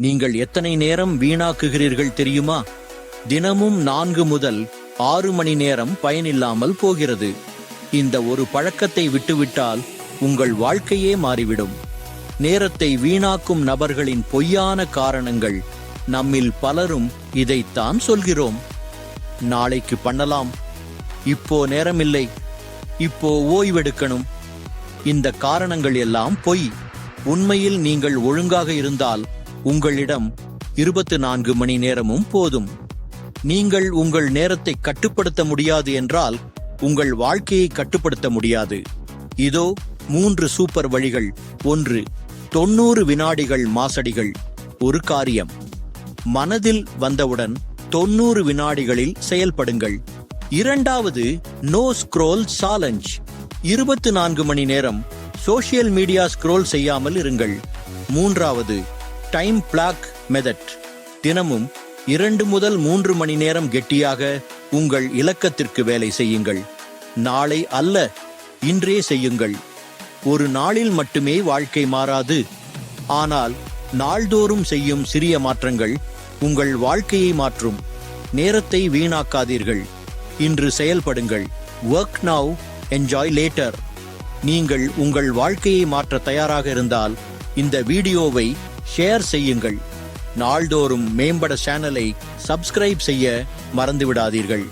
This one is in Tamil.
நீங்கள் எத்தனை நேரம் வீணாக்குகிறீர்கள் தெரியுமா? தினமும் 4 முதல் 6 மணி நேரம் பயனில்லாமல் போகிறது. இந்த ஒரு பழக்கத்தை விட்டுவிட்டால் உங்கள் வாழ்க்கையே மாறிவிடும். நேரத்தை வீணாக்கும் நபர்களின் பொய்யான காரணங்கள். நம்மில் பலரும் இதைத்தான் சொல்கிறோம். நாளைக்கு பண்ணலாம், இப்போ நேரமில்லை, இப்போ ஓய்வெடுக்கணும். இந்த காரணங்கள் எல்லாம் பொய். உண்மையில் நீங்கள் ஒழுங்காக இருந்தால் உங்களிடம் 24 மணி நேரமும் போதும். நீங்கள் உங்கள் நேரத்தை கட்டுப்படுத்த முடியாது என்றால் உங்கள் வாழ்க்கையை கட்டுப்படுத்த முடியாது. இதோ 3 சூப்பர் வழிகள். 1. 90 வினாடிகள் மாசடிகள். ஒரு காரியம் மனதில் வந்தவுடன் 90 வினாடிகளில் செயல்படுங்கள். 2. No scroll challenge. 24 மணி நேரம் சோஷியல் மீடியா ஸ்க்ரோல் செய்யாமல் இருங்கள். 3. Time block method. தினமும் 2 முதல் 3 மணி நேரம் கெட்டியாக உங்கள் இலக்கத்திற்கு வேலை செய்யுங்கள். நாளை அல்ல, இன்றே செய்யுங்கள். ஒரு நாளில் மட்டுமே வாழ்க்கை மாறாது. ஆனால் நாள்தோறும் செய்யும் சிறிய மாற்றங்கள் உங்கள் வாழ்க்கையை மாற்றும். நேரத்தை வீணாக்காதீர்கள். இன்று செயல்படுங்கள். Work now, enjoy later. நீங்கள் உங்கள் வாழ்க்கையை மாற்ற தயாராக இருந்தால் இந்த வீடியோவை ஷேர் செய்யுங்கள். நாள்தோறும் மேம்பட சேனலை சப்ஸ்கிரைப் செய்ய மறந்துவிடாதீர்கள்.